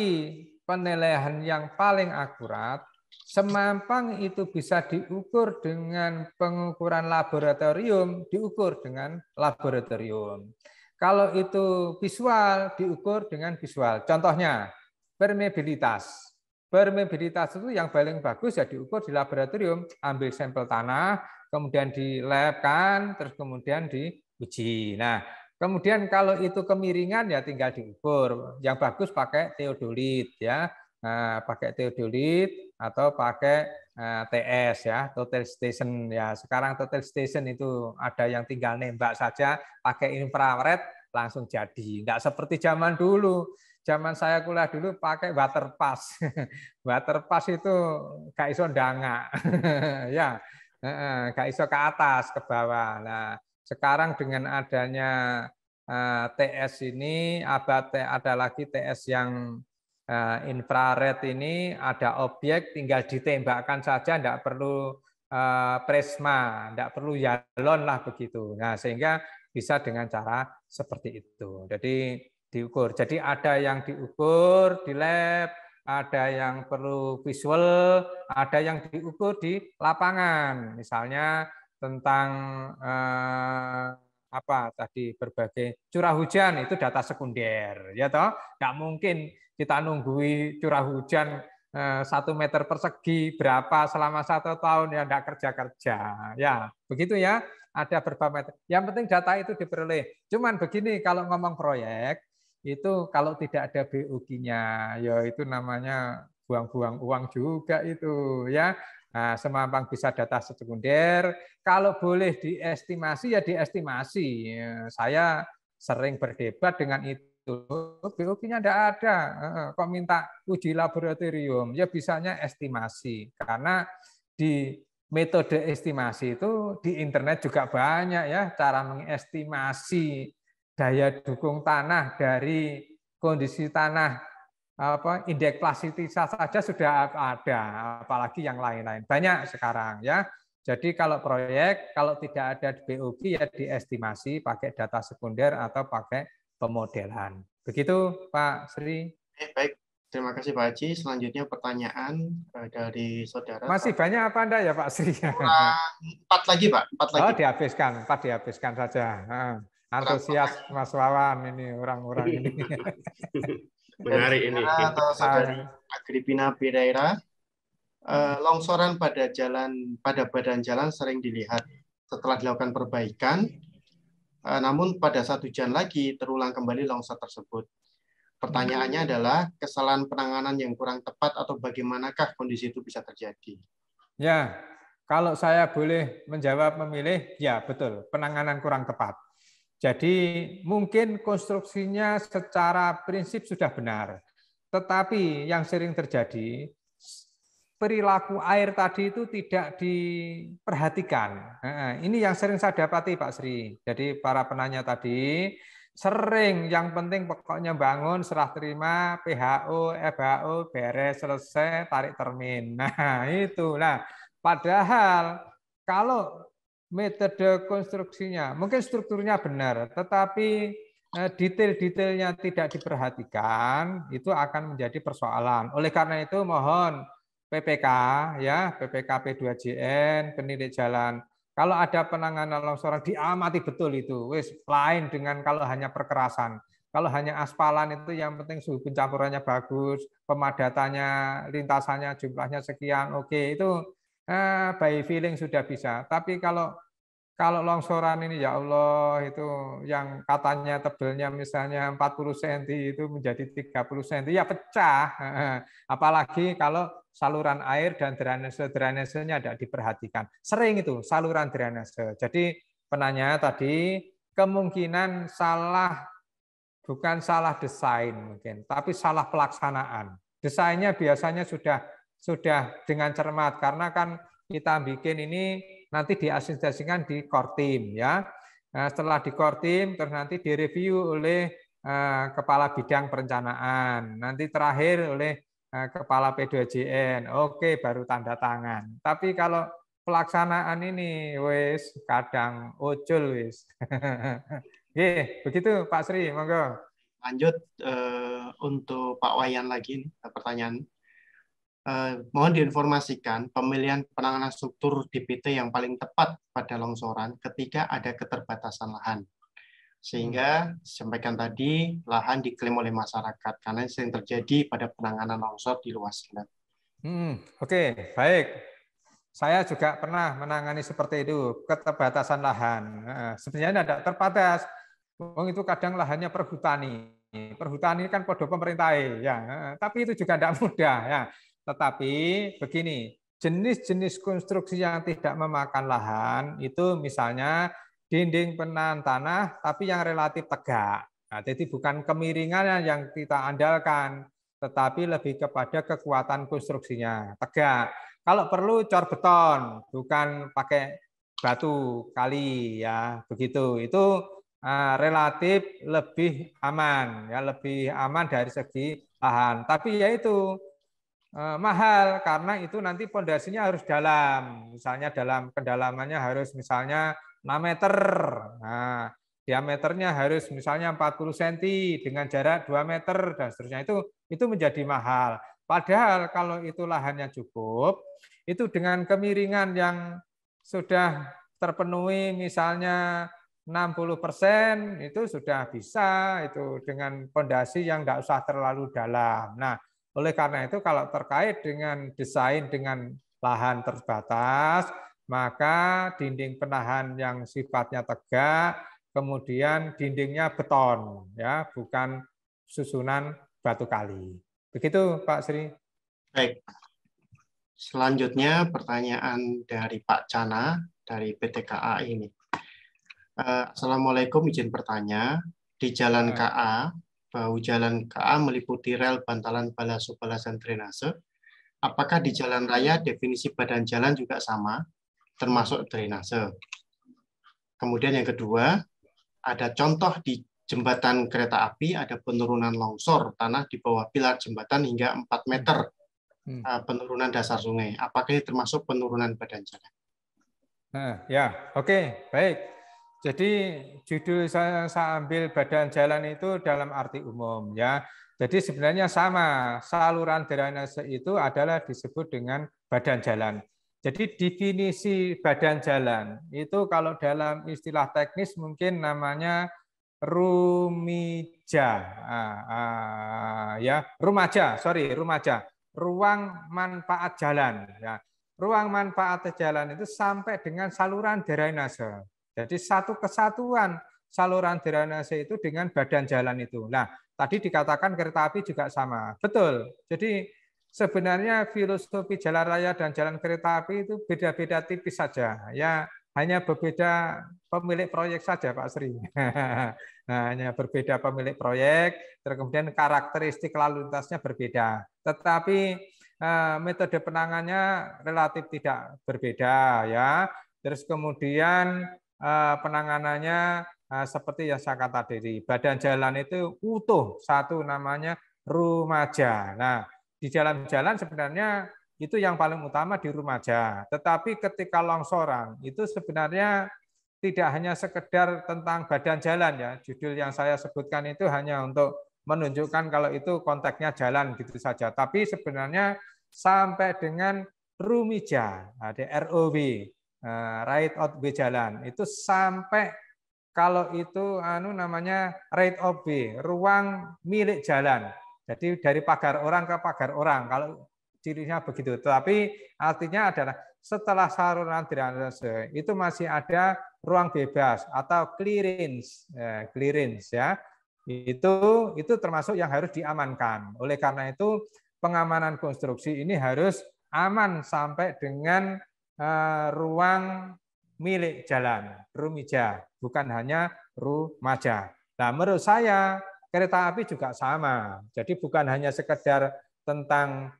penilaian yang paling akurat, semampang itu bisa diukur dengan pengukuran laboratorium, diukur dengan laboratorium. Kalau itu visual, diukur dengan visual. Contohnya, permeabilitas. Permeabilitas itu yang paling bagus ya diukur di laboratorium, ambil sampel tanah, kemudian di lab kan, terus kemudian diuji. Nah, kemudian kalau itu kemiringan ya tinggal diukur. Yang bagus pakai teodolit ya. Nah, pakai teodolit atau pakai TS ya, total station ya. Sekarang total station itu ada yang tinggal nembak saja pakai infrared langsung jadi. Enggak seperti zaman dulu. Zaman saya kuliah dulu pakai water pass. Water pass itu gak iso ndangak. Ya. Gak iso ke atas, ke bawah. Nah, sekarang dengan adanya TS ini, ada lagi TS yang infrared ini, ada objek tinggal ditembakkan saja, tidak perlu prisma, tidak perlu yalon lah begitu. Nah, sehingga bisa dengan cara seperti itu. Jadi diukur. Jadi ada yang diukur di lab, ada yang perlu visual, ada yang diukur di lapangan. Misalnya tentang apa tadi berbagai curah hujan itu data sekunder, ya toh. Nggak mungkin kita nunggui curah hujan 1 meter persegi berapa selama 1 tahun ya enggak kerja-kerja. Ya, begitu ya. Ada berapa meter. Yang penting data itu diperoleh. Cuman begini kalau ngomong proyek itu kalau tidak ada BOG-nya, ya itu namanya buang-buang uang juga itu ya. Nah, semampang bisa data sekunder, kalau boleh diestimasi ya diestimasi. Saya sering berdebat dengan itu. BOG-nya tidak ada, kok minta uji laboratorium? Ya bisanya estimasi, karena di metode estimasi itu di internet juga banyak ya cara mengestimasi daya dukung tanah dari kondisi tanah, indeks plastisitas saja sudah ada, apalagi yang lain-lain. Banyak sekarang ya. Jadi kalau proyek, kalau tidak ada BOG ya diestimasi pakai data sekunder atau pakai pemodelan. Begitu Pak Sri. Baik, terima kasih Pak Haji. Selanjutnya pertanyaan dari saudara. Masih banyak apa Anda ya Pak Sri? Kurang 4 lagi Pak. 4 lagi. Oh dihabiskan, 4 dihabiskan saja. Antusias Mas Wawan ini orang-orang ini. Menarik ini. Saudari Agripina Pereira. Longsoran pada badan jalan sering dilihat setelah dilakukan perbaikan, namun pada 1 jam lagi terulang kembali longsor tersebut. Pertanyaannya adalah kesalahan penanganan yang kurang tepat atau bagaimanakah kondisi itu bisa terjadi? Ya, kalau saya boleh menjawab memilih, ya betul, penanganan kurang tepat. Jadi mungkin konstruksinya secara prinsip sudah benar, tetapi yang sering terjadi perilaku air tadi itu tidak diperhatikan. Ini yang sering saya dapati Pak Sri. Jadi para penanya tadi sering yang penting pokoknya bangun, serah terima, PHO, FHO, beres, selesai, tarik termin. Nah itu. Nah, padahal kalau metode konstruksinya mungkin strukturnya benar, tetapi detail-detailnya tidak diperhatikan, itu akan menjadi persoalan. Oleh karena itu mohon PPK ya, PPK P2JN, penilik jalan. Kalau ada penanganan longsoran diamati betul itu. Wis lain dengan kalau hanya perkerasan. Kalau hanya aspalan itu yang penting suhu pencampurannya bagus, pemadatannya, lintasannya jumlahnya sekian, oke itu by feeling sudah bisa. Tapi kalau longsoran ini ya Allah itu yang katanya tebelnya misalnya 40 cm itu menjadi 30 cm ya pecah. Apalagi kalau saluran air dan drainasenya tidak diperhatikan. Sering itu saluran drainase. Jadi penanya tadi kemungkinan salah, bukan salah desain mungkin, tapi salah pelaksanaan. Desainnya biasanya sudah dengan cermat karena kan kita bikin ini nanti diasosiasikan di core team ya. Nah, setelah di core team terus nanti direview oleh kepala bidang perencanaan, nanti terakhir oleh kepala P2JN. Oke, baru tanda tangan. Tapi kalau pelaksanaan ini wis kadang ojol wis. begitu Pak Sri, monggo. Lanjut untuk Pak Wayan lagi nih, pertanyaan. Mohon diinformasikan pemilihan penanganan struktur DPT yang paling tepat pada longsoran ketika ada keterbatasan lahan. Sehingga sampaikan tadi lahan diklaim oleh masyarakat karena sering terjadi pada penanganan longsor di luas jalan. Oke, baik. Saya juga pernah menangani seperti itu, keterbatasan lahan. Sebenarnya tidak terbatas. Itu kadang lahannya perhutani. Perhutani kan podo pemerintah ya. Tapi itu juga tidak mudah ya. Tetapi begini, jenis-jenis konstruksi yang tidak memakan lahan itu misalnya dinding penahan tanah tapi yang relatif tegak. Nah, jadi bukan kemiringan yang kita andalkan, tetapi lebih kepada kekuatan konstruksinya tegak. Kalau perlu cor beton, bukan pakai batu kali ya, begitu. Itu relatif lebih aman ya, lebih aman dari segi lahan. Tapi ya itu mahal karena itu nanti pondasinya harus dalam. Misalnya dalam kedalamannya harus misalnya 6 meter. Nah, diameternya harus misalnya 40 cm dengan jarak 2 meter dan seterusnya. Itu menjadi mahal. Padahal kalau itu lahannya cukup, itu dengan kemiringan yang sudah terpenuhi misalnya 60% itu sudah bisa itu dengan pondasi yang tidak usah terlalu dalam. Nah, oleh karena itu kalau terkait dengan desain dengan lahan terbatas, maka dinding penahan yang sifatnya tegak, kemudian dindingnya beton, ya, bukan susunan batu kali. Begitu Pak Sri. Baik. Selanjutnya pertanyaan dari Pak Cana dari PT KA ini. Assalamualaikum, izin bertanya. Di Jalan KA, bahu jalan KA meliputi rel bantalan balasu balasan drainase. Apakah di jalan raya definisi badan jalan juga sama, termasuk drainase? Kemudian yang kedua, ada contoh di jembatan kereta api, ada penurunan longsor tanah di bawah pilar jembatan hingga 4 meter penurunan dasar sungai. Apakah ini termasuk penurunan badan jalan? Ya, oke, baik. Jadi judul saya ambil badan jalan itu dalam arti umum ya. Jadi sebenarnya sama, saluran drainase itu adalah disebut dengan badan jalan. Jadi definisi badan jalan itu kalau dalam istilah teknis mungkin namanya rumija, rumaja, ruang manfaat jalan. Ya. Ruang manfaat jalan itu sampai dengan saluran drainase. Jadi satu kesatuan saluran drainase itu dengan badan jalan itu. Nah, tadi dikatakan kereta api juga sama. Betul. Jadi sebenarnya filosofi jalan raya dan jalan kereta api itu beda-beda tipis saja. Ya, hanya berbeda pemilik proyek saja, Pak Sri. Nah, hanya berbeda pemilik proyek, terus kemudian karakteristik lalu lintasnya berbeda. Tetapi metode penanganannya relatif tidak berbeda ya. Terus kemudian penanganannya seperti yang saya kata tadi, badan jalan itu utuh, satu namanya rumaja. Nah, di jalan-jalan sebenarnya itu yang paling utama di rumaja. Tetapi ketika longsoran itu sebenarnya tidak hanya sekedar tentang badan jalan ya. Judul yang saya sebutkan itu hanya untuk menunjukkan kalau itu konteksnya jalan gitu saja. Tapi sebenarnya sampai dengan rumija, ada ROW, right of way jalan itu sampai kalau itu namanya right of way, ruang milik jalan. Jadi dari pagar orang ke pagar orang kalau cirinya begitu. Tetapi artinya adalah setelah saluran drainase itu masih ada ruang bebas atau clearance ya. Itu termasuk yang harus diamankan. Oleh karena itu pengamanan konstruksi ini harus aman sampai dengan ruang milik jalan, rumija, bukan hanya rumaja. Nah, menurut saya kereta api juga sama. Jadi bukan hanya sekedar tentang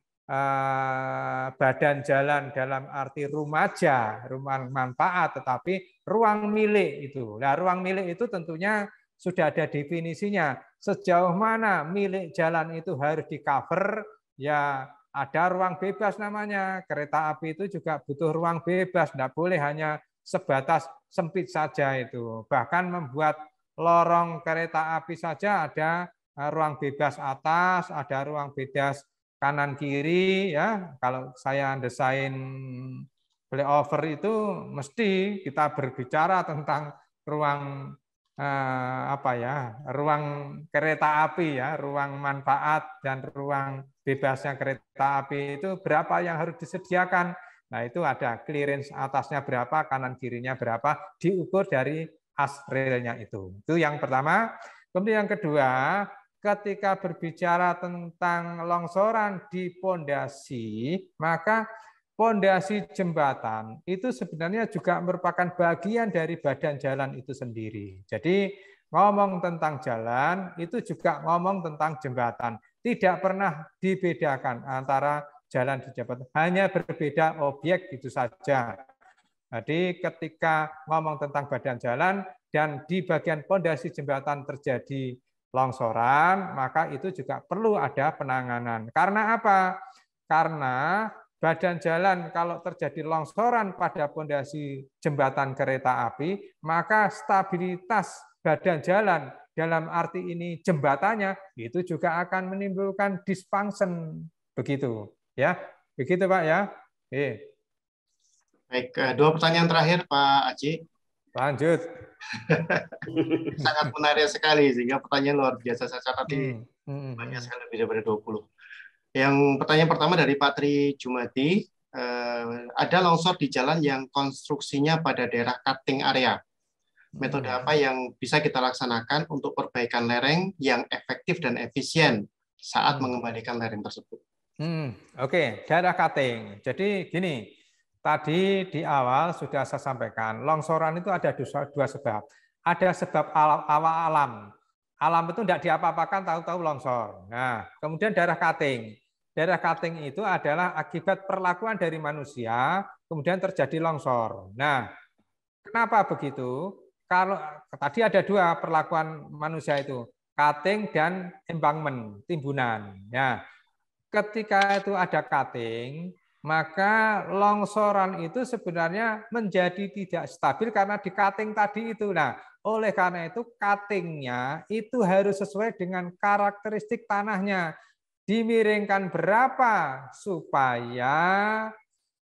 badan jalan dalam arti rumaja, ruang manfaat, tetapi ruang milik itu. Nah, ruang milik itu tentunya sudah ada definisinya. Sejauh mana milik jalan itu harus di-cover, ya ada ruang bebas namanya. Kereta api itu juga butuh ruang bebas, tidak boleh hanya sebatas sempit saja itu. Bahkan membuat lorong kereta api saja ada ruang bebas atas, ada ruang bebas kanan kiri ya. Kalau saya desain flyover itu mesti kita berbicara tentang ruang ruang kereta api ya, ruang manfaat dan ruang bebasnya kereta api itu berapa yang harus disediakan. Nah, itu ada clearance atasnya berapa, kanan kirinya berapa, diukur dari as relnya itu. Itu yang pertama. Kemudian yang kedua, ketika berbicara tentang longsoran di pondasi, maka pondasi jembatan itu sebenarnya juga merupakan bagian dari badan jalan itu sendiri. Jadi ngomong tentang jalan itu juga ngomong tentang jembatan. Tidak pernah dibedakan antara jalan di jembatan, hanya berbeda objek itu saja. Jadi ketika ngomong tentang badan jalan dan di bagian pondasi jembatan terjadi longsoran, maka itu juga perlu ada penanganan. Karena apa? Karena badan jalan kalau terjadi longsoran pada pondasi jembatan kereta api, maka stabilitas badan jalan dalam arti ini jembatannya itu juga akan menimbulkan dysfunction. Begitu ya. Begitu Pak ya. Baik, dua pertanyaan terakhir Pak Aji. Lanjut. Sangat menarik sekali, sehingga pertanyaan luar biasa. Saya catat banyak sekali, lebih daripada 20. Yang pertanyaan pertama dari Pak Tri Jumadi, ada longsor di jalan yang konstruksinya pada daerah cutting area. Metode apa yang bisa kita laksanakan untuk perbaikan lereng yang efektif dan efisien saat mengembalikan lereng tersebut? Oke, daerah cutting. Jadi gini, tadi di awal sudah saya sampaikan, longsoran itu ada dua sebab. Ada sebab alam. Alam itu tidak diapa-apakan, tahu-tahu longsor. Nah, kemudian daerah cutting. Daerah cutting itu adalah akibat perlakuan dari manusia, kemudian terjadi longsor. Nah, kenapa begitu? Kalau tadi ada dua perlakuan manusia itu, cutting dan embankment, timbunan. Ya, ketika itu ada cutting, maka longsoran itu sebenarnya menjadi tidak stabil karena di cutting tadi itu. Nah, oleh karena itu cuttingnya itu harus sesuai dengan karakteristik tanahnya. Dimiringkan berapa supaya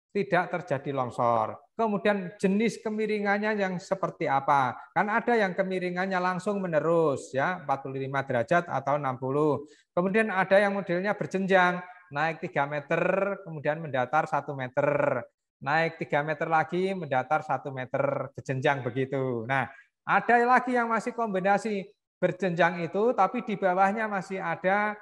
tidak terjadi longsor. Kemudian jenis kemiringannya yang seperti apa? Kan ada yang kemiringannya langsung menerus ya, 45 derajat atau 60. Kemudian ada yang modelnya berjenjang, naik 3 meter, kemudian mendatar 1 meter. Naik 3 meter lagi, mendatar 1 meter, berjenjang begitu. Nah, ada lagi yang masih kombinasi berjenjang itu, tapi di bawahnya masih ada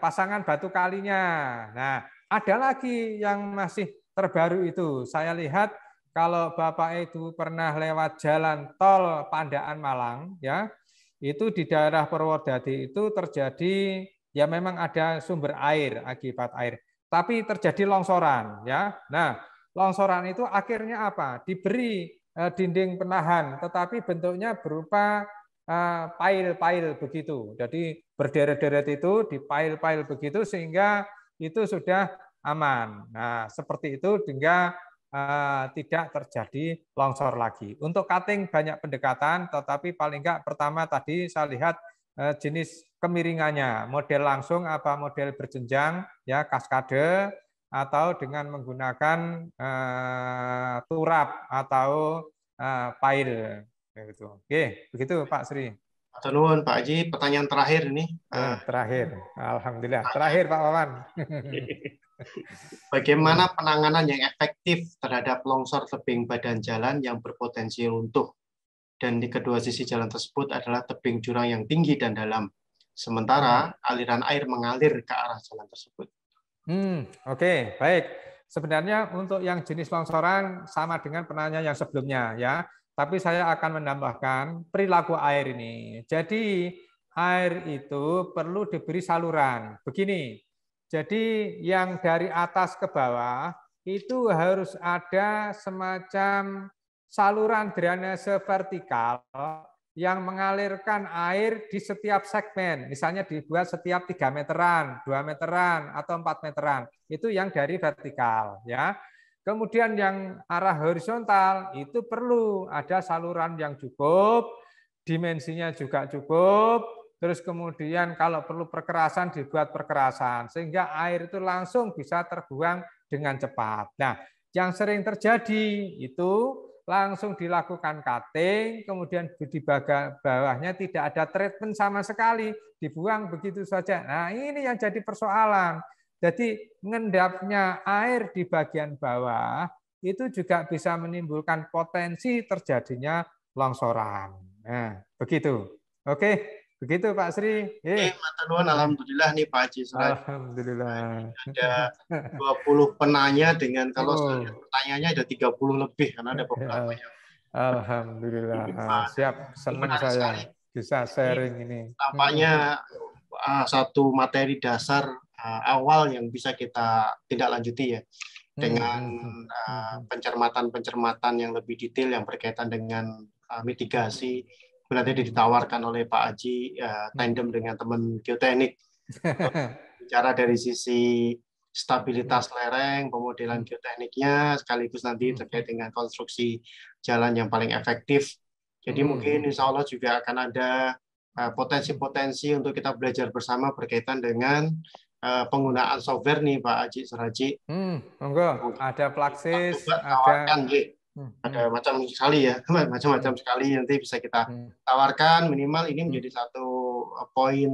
pasangan batu kalinya. Nah, ada lagi yang masih terbaru itu. Saya lihat kalau Bapak itu pernah lewat jalan tol Pandaan Malang, ya, itu di daerah Purwodadi itu terjadi ya memang ada sumber air akibat air, tapi terjadi longsoran, ya. Nah, longsoran itu akhirnya apa? Diberi dinding penahan, tetapi bentuknya berupa pile-pile begitu. Jadi berderet-deret itu di pile-pile begitu sehingga itu sudah aman. Nah, seperti itu sehingga tidak terjadi longsor lagi. Untuk cutting banyak pendekatan, tetapi paling enggak pertama tadi saya lihat jenis kemiringannya, model langsung apa model berjenjang, ya kaskade atau dengan menggunakan turap atau pile. Begitu. Oke, begitu Pak Sri. Atur nuwun Pak Haji, pertanyaan terakhir ini. Terakhir, alhamdulillah. Terakhir Pak Wawan. Bagaimana penanganan yang efektif terhadap longsor tebing badan jalan yang berpotensi runtuh? Dan di kedua sisi jalan tersebut adalah tebing jurang yang tinggi dan dalam. Sementara aliran air mengalir ke arah jalan tersebut. Oke, baik. Sebenarnya untuk yang jenis longsoran sama dengan penanya yang sebelumnya, ya. Tapi saya akan menambahkan perilaku air ini. Jadi air itu perlu diberi saluran. Begini, jadi yang dari atas ke bawah itu harus ada semacam saluran drainase vertikal yang mengalirkan air di setiap segmen. Misalnya dibuat setiap 3 meteran, 2 meteran, atau 4 meteran. Itu yang dari vertikal, ya. Kemudian yang arah horizontal itu perlu ada saluran yang cukup, dimensinya juga cukup, terus kemudian kalau perlu perkerasan dibuat perkerasan, sehingga air itu langsung bisa terbuang dengan cepat. Nah, yang sering terjadi itu langsung dilakukan cutting, kemudian di bawahnya tidak ada treatment sama sekali, dibuang begitu saja. Nah, ini yang jadi persoalan. Jadi mengendapnya air di bagian bawah itu juga bisa menimbulkan potensi terjadinya longsoran. Nah, begitu. Oke, begitu Pak Sri. Matur nuwun, alhamdulillah nih Pak Haji Suradi. Alhamdulillah. Ada 20 penanya dengan kalau saya lihat pertanyaannya ada 30 lebih karena ada beberapa yang Alhamdulillah. Siap, senang saya bisa sharing ini. Tampaknya satu materi dasar awal yang bisa kita tindak lanjuti ya dengan pencermatan-pencermatan yang lebih detail yang berkaitan dengan mitigasi. Nanti ditawarkan oleh Pak Haji tandem dengan teman geoteknik. Bicara dari sisi stabilitas lereng, pemodelan geotekniknya, sekaligus nanti terkait dengan konstruksi jalan yang paling efektif. Jadi mungkin insya Allah juga akan ada potensi-potensi untuk kita belajar bersama berkaitan dengan penggunaan software nih Pak Haji Suraji. Monggo, ada Plaxis, ada macam sekali ya, macam-macam sekali, nanti bisa kita tawarkan. Minimal ini menjadi satu poin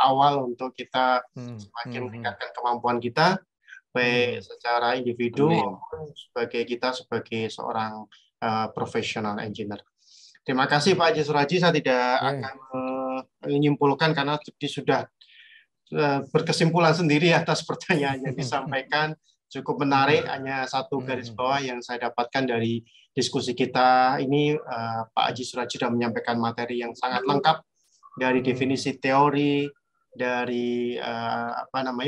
awal untuk kita semakin meningkatkan kemampuan kita, baik secara individu maupun sebagai seorang profesional engineer. Terima kasih Pak Haji Suraji, saya tidak akan menyimpulkan karena sudah berkesimpulan sendiri atas pertanyaan yang disampaikan. Cukup menarik, hanya satu garis bawah yang saya dapatkan dari diskusi kita ini, Pak Haji Suraji sudah menyampaikan materi yang sangat lengkap dari definisi teori, dari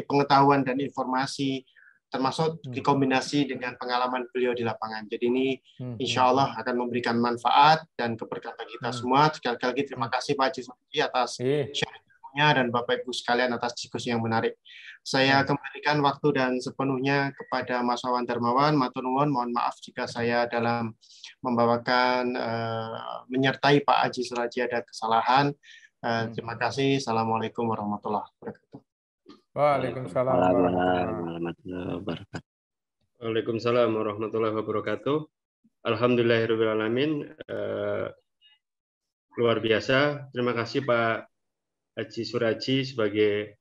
pengetahuan dan informasi, termasuk dikombinasi dengan pengalaman beliau di lapangan. Jadi ini insya Allah akan memberikan manfaat dan keberkahan bagi kita semua. Sekali lagi terima kasih Pak Haji Suraji atas sharingnya dan Bapak Ibu sekalian atas diskusi yang menarik. Saya kembalikan waktu dan sepenuhnya kepada Mas Wawan Darmawan. Matur nuwun, mohon maaf jika saya dalam membawakan menyertai Pak Haji Suraji ada kesalahan. Terima kasih. Assalamualaikum warahmatullahi wabarakatuh. Waalaikumsalam warahmatullahi wabarakatuh. Waalaikumsalam warahmatullahi wabarakatuh. Alhamdulillahirabbil alamin. Luar biasa. Terima kasih Pak Haji Suraji sebagai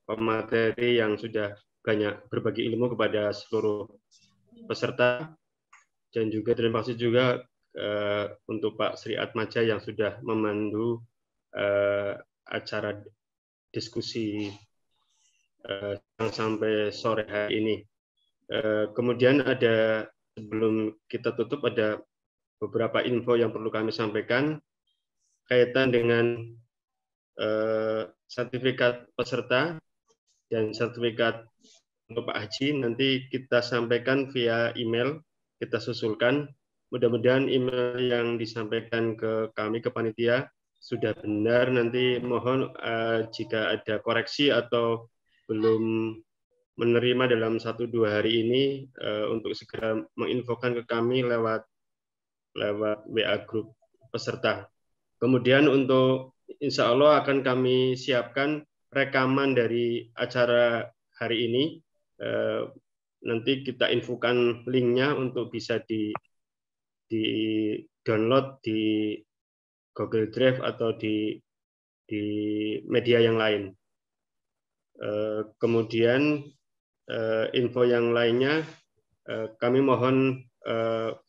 pemateri yang sudah banyak berbagi ilmu kepada seluruh peserta, dan juga terima kasih juga untuk Pak Sri Atmaja yang sudah memandu acara diskusi sampai sore hari ini. Kemudian ada, sebelum kita tutup, ada beberapa info yang perlu kami sampaikan kaitan dengan sertifikat peserta dan sertifikat untuk Pak Haji. Nanti kita sampaikan via email, kita susulkan. Mudah-mudahan email yang disampaikan ke kami, ke panitia, sudah benar. Nanti mohon jika ada koreksi atau belum menerima dalam 1-2 hari ini, untuk segera menginfokan ke kami lewat WA grup peserta. Kemudian untuk insya Allah akan kami siapkan rekaman dari acara hari ini. Nanti kita infokan linknya untuk bisa di download di Google Drive atau di media yang lain. Kemudian info yang lainnya, kami mohon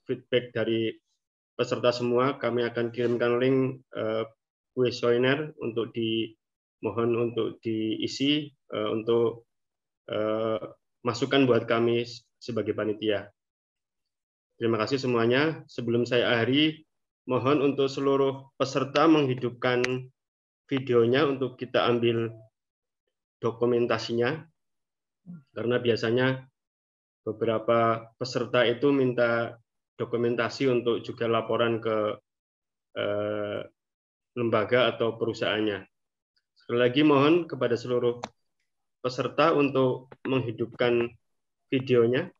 feedback dari peserta semua. Kami akan kirimkan link kuesioner untuk mohon untuk diisi untuk masukan buat kami sebagai panitia. Terima kasih semuanya. Sebelum saya akhiri, mohon untuk seluruh peserta menghidupkan videonya untuk kita ambil dokumentasinya, karena biasanya beberapa peserta itu minta dokumentasi untuk juga laporan ke lembaga atau perusahaannya. Sekali lagi mohon kepada seluruh peserta untuk menghidupkan videonya.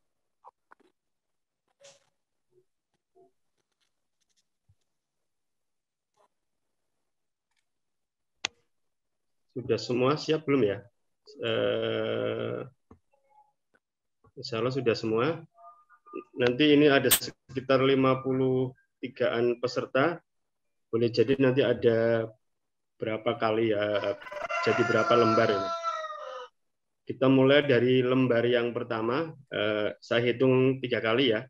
Sudah semua siap belum ya? Insya Allah sudah semua. Nanti ini ada sekitar 53-an peserta. Boleh jadi nanti ada berapa kali ya, jadi berapa lembar ini. Kita mulai dari lembar yang pertama, saya hitung 3 kali ya.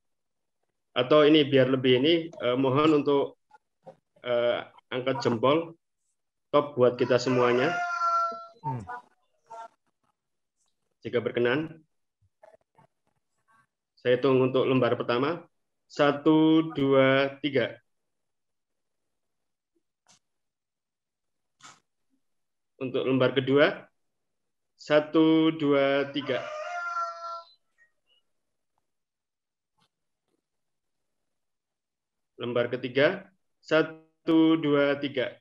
Atau ini biar lebih ini, mohon untuk angkat jempol, top buat kita semuanya. Jika berkenan. Saya hitung untuk lembar pertama. 1, 2, 3. Untuk lembar kedua. 1, 2, 3. Lembar ketiga. 1, 2, 3.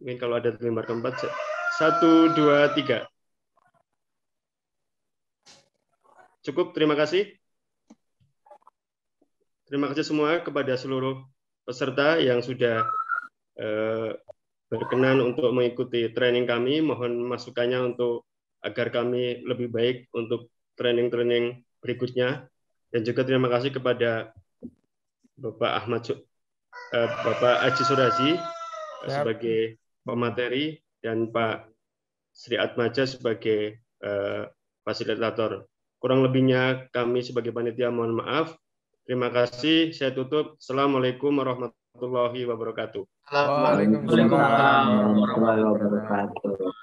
Mungkin kalau ada lembar keempat. 1, 2, 3. Cukup, terima kasih. Terima kasih semua kepada seluruh peserta yang sudah berkenan untuk mengikuti training kami. Mohon masukannya untuk agar kami lebih baik untuk training-training berikutnya. Dan juga terima kasih kepada Bapak Haji Suraji sebagai pemateri dan Pak Sri Atmaja sebagai fasilitator. Kurang lebihnya kami sebagai panitia mohon maaf. Terima kasih. Saya tutup. Assalamualaikum warahmatullahi wabarakatuh. Waalaikumsalam warahmatullahi wabarakatuh.